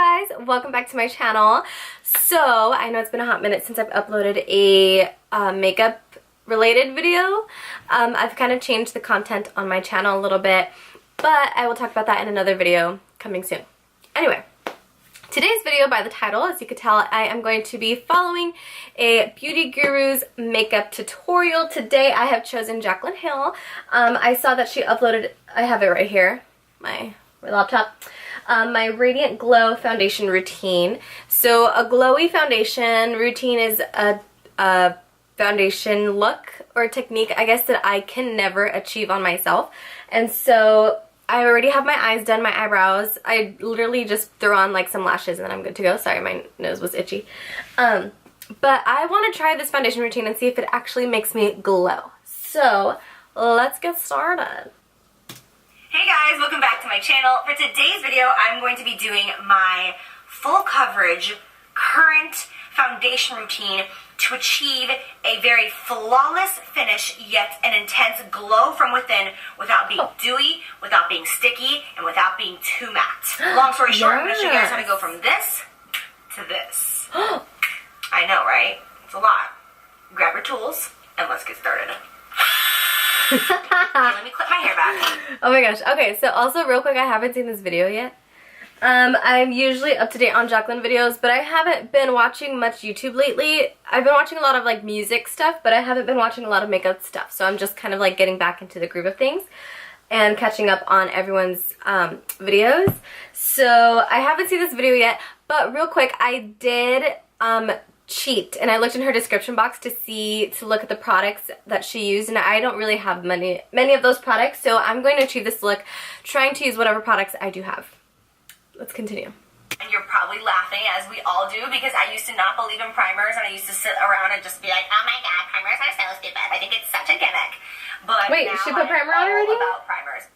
Hey guys, welcome back to my channel. So, I know it's been a hot minute since I've uploaded a makeup related video. I've kind of changed the content on my channel a little bit, but I will talk about that in another video coming soon. Anyway, today's video, by the title, as you could tell, I am going to be following a beauty guru's makeup tutorial. Today I have chosen Jaclyn Hill. I saw that she uploaded, I have it right here, my laptop. My Radiant Glow foundation routine. So a glowy foundation routine is a foundation look or technique, I guess, that I can never achieve on myself. And so I already have my eyes done, my eyebrows. I literally just throw on like some lashes and then I'm good to go. Sorry, my nose was itchy. But I want to try this foundation routine and see if it actually makes me glow. So let's get started. Hey guys, welcome back to my channel. For today's video, I'm going to be doing my full coverage current foundation routine to achieve a very flawless finish, yet an intense glow from within without being dewy, without being sticky, and without being too matte. Long story short, I'm going to show you guys how to go from this to this. I know, right? It's a lot. Grab your tools and let's get started. Okay, let me clip my hair back. Oh my gosh. Okay, so also real quick, I haven't seen this video yet. I'm usually up to date on Jaclyn videos, but I haven't been watching much YouTube lately. I've been watching a lot of like music stuff, but I haven't been watching a lot of makeup stuff. So I'm just kind of like getting back into the groove of things and catching up on everyone's videos. So I haven't seen this video yet, but real quick, I did cheat and I looked in her description box to look at the products that she used, and I don't really have many of those products, so I'm going to achieve this look trying to use whatever products I do have. Let's continue. And you're probably laughing, as we all do, because I used to not believe in primers and I used to sit around and just be like, oh my god, primers are so stupid. I think it's such a gimmick. But wait, now she put primer on already? About primers.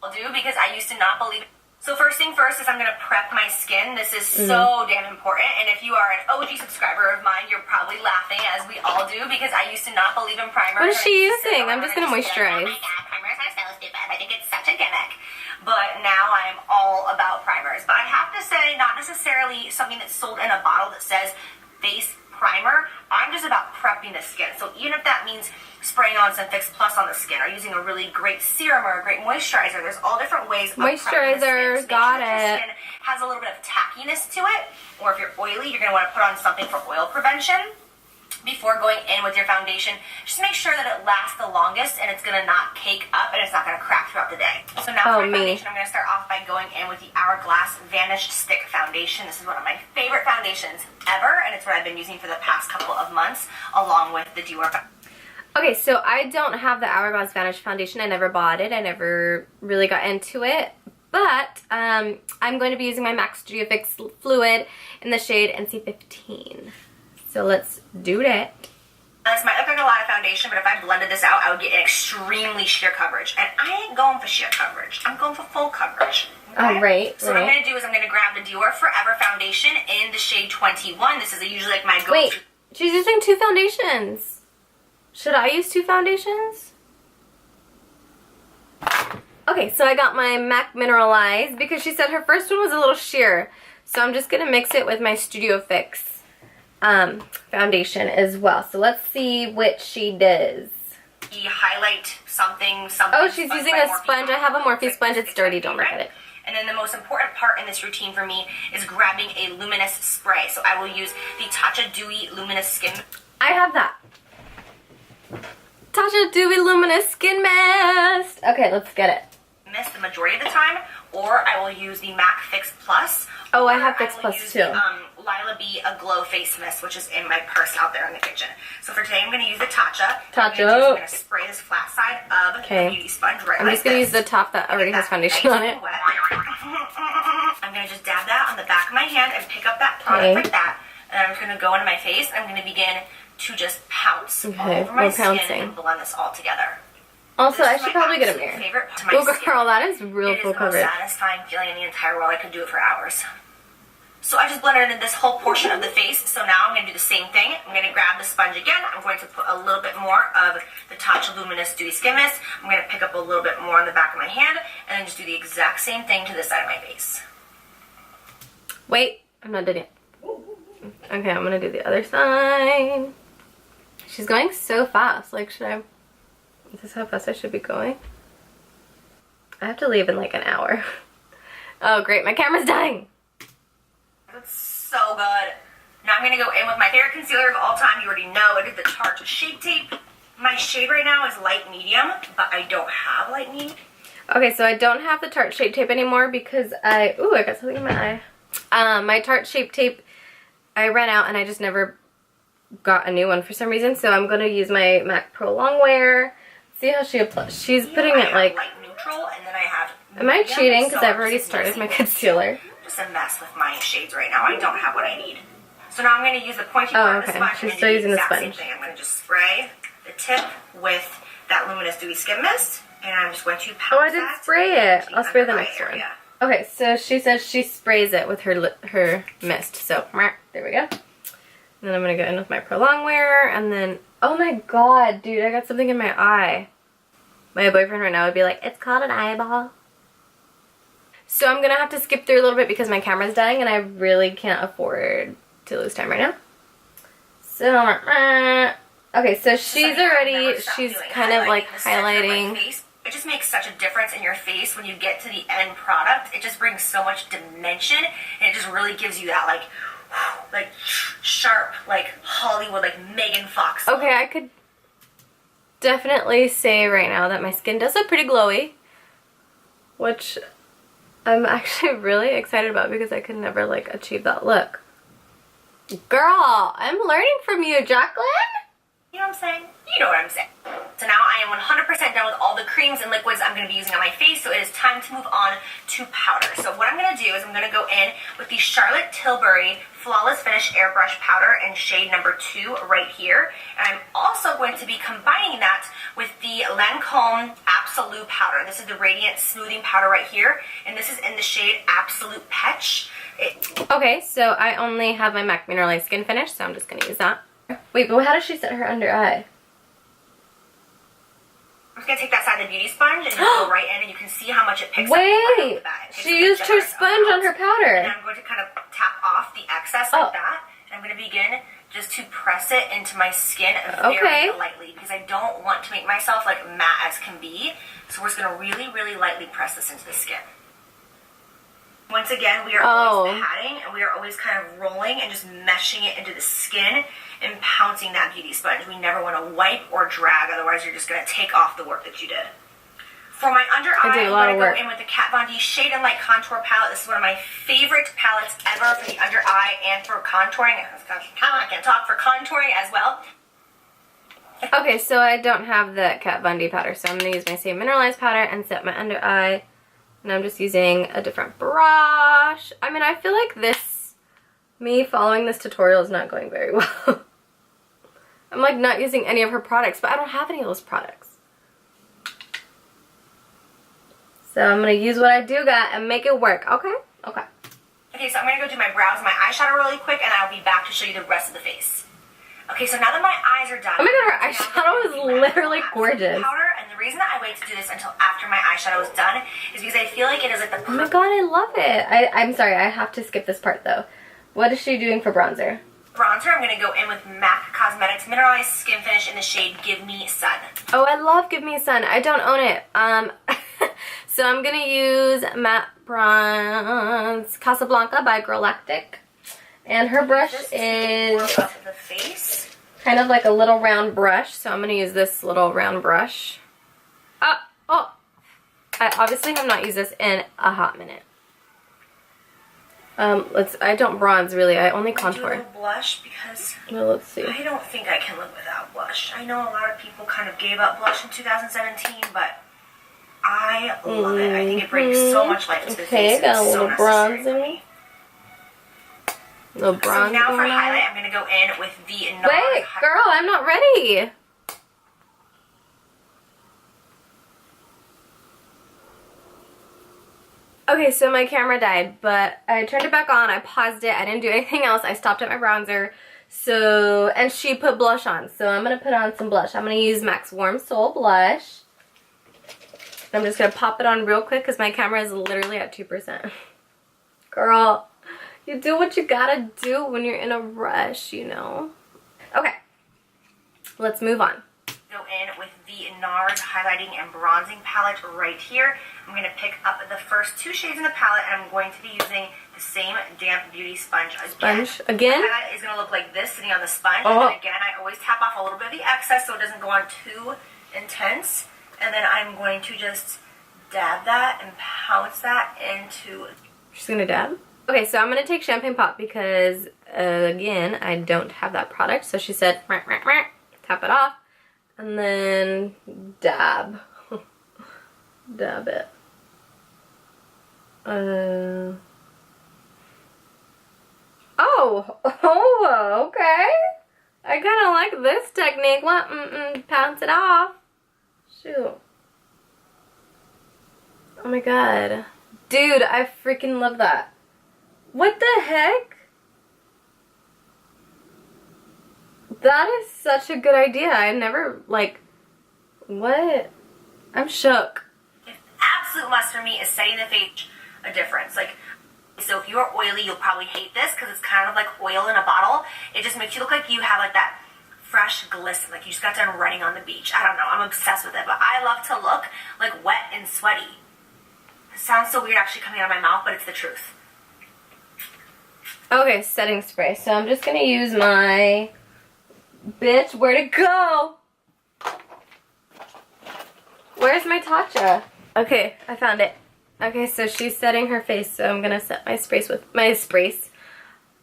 I'll do, because I used to not believe. So first thing first is I'm going to prep my skin. This is so damn important, and if you are an OG subscriber of mine, you're probably laughing, as we all do, because I used to not believe in primers. What is she using? I'm just going to moisturize. Like, oh my god, primers are so stupid. I think it's such a gimmick. But now I'm all about primers. But I have to say, not necessarily something that's sold in a bottle that says face primer. I'm just about prepping the skin. So even if that means spraying on some Fix Plus on the skin, or using a really great serum or a great moisturizer, there's all different ways of moisturizer, got it. Your skin has a little bit of tackiness to it, or if you're oily, you're going to want to put on something for oil prevention before going in with your foundation. Just make sure that it lasts the longest and it's going to not cake up and it's not going to crack throughout the day. So now for my foundation, I'm going to start off by going in with the Hourglass Vanish Stick Foundation. This is one of my favorite foundations ever, and it's what I've been using for the past couple of months, along with the Dior. Okay, so I don't have the Hourglass Vanish foundation. I never bought it. I never really got into it. But I'm going to be using my MAC Studio Fix Fluid in the shade NC15. So let's do that. This might look like a lot of foundation, but if I blended this out, I would get an extremely sheer coverage. And I ain't going for sheer coverage. I'm going for full coverage. Okay? Oh, right. So what I'm going to do is I'm going to grab the Dior Forever foundation in the shade 21. This is usually like my go-to. Wait, she's using two foundations. Should I use two foundations? Okay, so I got my MAC Mineralize because she said her first one was a little sheer. So I'm just going to mix it with my Studio Fix foundation as well. So let's see what she does. Highlight something. Oh, she's using a sponge. I have a Morphe sponge. It's dirty. Don't look at it. And then the most important part in this routine for me is grabbing a luminous spray. So I will use the Tatcha Dewy Luminous Skin. I have that. Tatcha Dewy Luminous Skin Mist. Okay, let's get it. Mist the majority of the time, or I will use the MAC Fix Plus. Oh, I have Fix Plus too. Lila B A Glow Face Mist, which is in my purse out there in the kitchen. So for today, I'm going to use the Tatcha. I'm going to spray this flat side of the beauty sponge right. I'm just going to use the top that already has foundation on it. I'm going to just dab that on the back of my hand and pick up that product like that. And I'm just going to go into my face. I'm going to begin to just pounce all over my skin and blend this all together. Also, I should probably get a mirror. Oh girl, that is real full coverage. It is the most satisfying feeling in the entire world. I could do it for hours. So I just blended in this whole portion of the face. So now I'm going to do the same thing. I'm going to grab the sponge again. I'm going to put a little bit more of the Tatcha Luminous Dewy Skin Mist. I'm going to pick up a little bit more on the back of my hand and then just do the exact same thing to this side of my face. Wait, I'm not done yet. Okay, I'm gonna do the other side. She's going so fast. Like, is this how fast I should be going? I have to leave in like an hour. Oh great, my camera's dying. That's so good. Now I'm gonna go in with my favorite concealer of all time. You already know, I did the Tarte Shape Tape. My shade right now is light medium, but I don't have light medium. Okay, so I don't have the Tarte Shape Tape anymore because I got something in my eye. My Tarte Shape Tape, I ran out and I just never got a new one for some reason. So I'm gonna use my MAC Pro Longwear. See how she applies. She's putting it like. Light neutral, and then I have. Am I cheating? Because I've already started my concealer. Just a mess with my shades right now. I don't have what I need. So now I'm going to use the pointy part of the sponge. She's still using the sponge. Same thing. I'm going to just spray the tip with that Luminous Dewy Skin Mist, and I'm just going to pounce I didn't spray it. I'll spray the next one. Okay, so she says she sprays it with her mist. So there we go. And then I'm going to go in with my Pro Longwear, and then oh my god, dude, I got something in my eye. My boyfriend right now would be like, it's called an eyeball. So I'm going to have to skip through a little bit because my camera's dying and I really can't afford to lose time right now. So, okay, so she's kind of like highlighting. It just makes such a difference in your face when you get to the end product. It just brings so much dimension, and it just really gives you that like sharp, like Hollywood, like Megan Fox. Okay, I could definitely say right now that my skin does look pretty glowy, which I'm actually really excited about because I could never like achieve that look. Girl, I'm learning from you, Jaclyn. You know what I'm saying? You know what I'm saying. So now I am 100% done with all the creams and liquids I'm going to be using on my face, so it is time to move on to powder. So what I'm going to do is I'm going to go in with the Charlotte Tilbury Flawless Finish Airbrush Powder in shade number 2 right here. And I'm also going to be combining that with the Lancome Absolute Powder. This is the Radiant Smoothing Powder right here, and this is in the shade Absolute Petch. Okay, so I only have my MAC Mineralized Skin Finish, so I'm just going to use that. Wait, but how does she set her under eye? I'm just going to take that side of the beauty sponge and just go right in, and you can see how much it picks up. Wait, she used her sponge on her powder. And I'm going to kind of tap off the excess like that. And I'm going to begin just to press it into my skin very lightly because I don't want to make myself like matte as can be. So we're just going to really, really lightly press this into the skin. Once again, we are always patting and we are always kind of rolling and just meshing it into the skin and pouncing that beauty sponge. We never want to wipe or drag, otherwise you're just going to take off the work that you did. For my under eye, I'm going to go in with the Kat Von D Shade and Light Contour Palette. This is one of my favorite palettes ever for the under eye and for contouring. I can talk for contouring as well. Okay, so I don't have the Kat Von D powder, so I'm going to use my same mineralized powder and set my under eye. And I'm just using a different brush. I mean, I feel like me following this tutorial is not going very well. I'm like not using any of her products, but I don't have any of those products. So I'm going to use what I do got and make it work, okay? Okay. Okay, so I'm going to go do my brows and my eyeshadow really quick, and I'll be back to show you the rest of the face. Okay, so now that my eyes are done. Oh my god, her eyeshadow is literally gorgeous. Powder, and the reason that I wait to do this until after my eyeshadow is done is because I feel like it is like the oh my god, I love it. I'm sorry, I have to skip this part though. What is she doing for bronzer? Bronzer, I'm going to go in with MAC Cosmetics Mineralized Skin Finish in the shade Give Me Sun. Oh, I love Give Me Sun. I don't own it. So I'm going to use Matte Bronze Casablanca by Galactic. And her brush is the face. Kind of like a little round brush. So I'm going to use this little round brush. I obviously have not used this in a hot minute. I don't bronze really. I only contour. I do a little blush because let's see. I don't think I can live without blush. I know a lot of people kind of gave up blush in 2017, but I love it. I think it brings so much life to the face. Okay, got a little bronzing. So now for highlight, I'm going to go in with the Wait, girl, I'm not ready. Okay, so my camera died, but I turned it back on. I paused it. I didn't do anything else. I stopped at my bronzer. So, and she put blush on. So I'm going to put on some blush. I'm going to use MAC's Warm Soul Blush. I'm just going to pop it on real quick because my camera is literally at 2%. Girl, You do what you gotta do when you're in a rush, you know? Okay, let's move on. Go in with the NARS highlighting and bronzing palette right here. I'm going to pick up the first 2 shades in the palette, and I'm going to be using the same damp beauty sponge again. Again? The highlight is going to look like this sitting on the sponge. And then again, I always tap off a little bit of the excess so it doesn't go on too intense. And then I'm going to just dab that and pounce that into... She's going to dab? Okay, so I'm going to take Champagne Pop because, again, I don't have that product. So she said, rah, rah, rah, tap it off. And then dab. Dab it. Oh, okay. I kind of like this technique. What? Pounce it off. Shoot. Oh my god. Dude, I freaking love that. What the heck? That is such a good idea. I never, like, what? I'm shook. An absolute must for me is setting the face a difference. Like, so if you're oily, you'll probably hate this because it's kind of like oil in a bottle. It just makes you look like you have like that fresh glisten, like you just got done running on the beach. I don't know, I'm obsessed with it, but I love to look like wet and sweaty. It sounds so weird actually coming out of my mouth, but it's the truth. Okay, setting spray. So I'm just gonna use my... Bitch, where'd it go? Where's my Tatcha? Okay, I found it. Okay, so she's setting her face, so I'm gonna set my sprays with my sprays.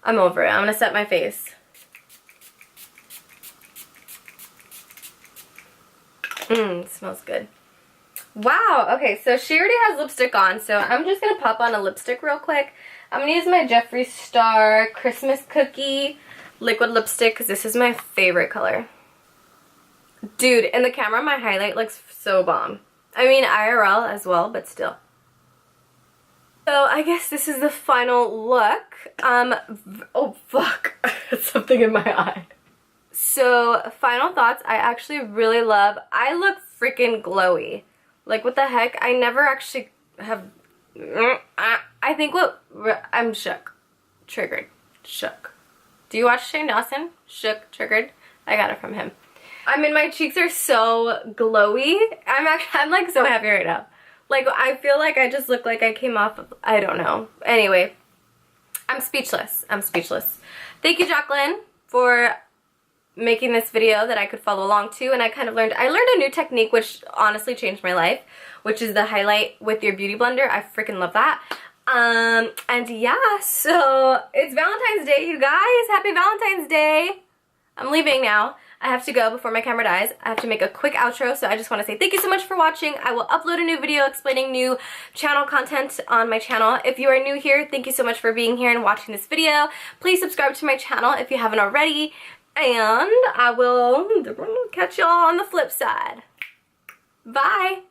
I'm over it. I'm gonna set my face. It smells good. Wow, okay, so she already has lipstick on, so I'm just gonna pop on a lipstick real quick. I'm gonna use my Jeffree Star Christmas Cookie liquid lipstick because this is my favorite color. Dude, in the camera my highlight looks so bomb. I mean IRL as well, but still. So I guess this is the final look. Oh fuck, something in my eye. So final thoughts, I actually really love, I look freaking glowy. Like what the heck, I never actually have, I think I'm shook. Triggered. Shook. Do you watch Shane Dawson? Shook, triggered. I got it from him. I mean, my cheeks are so glowy. I'm like so happy right now. Like, I feel like I just look like I came off of, I don't know. Anyway, I'm speechless. I'm speechless. Thank you, Jaclyn, for making this video that I could follow along to. And I learned a new technique which honestly changed my life, which is the highlight with your beauty blender. I freaking love that. And yeah, so it's Valentine's Day, you guys. Happy Valentine's Day. I'm leaving now. I have to go before my camera dies. I have to make a quick outro, so I just want to say thank you so much for watching. I will upload a new video explaining new channel content on my channel. If you are new here, thank you so much for being here and watching this video. Please subscribe to my channel if you haven't already, and I will catch y'all on the flip side. Bye!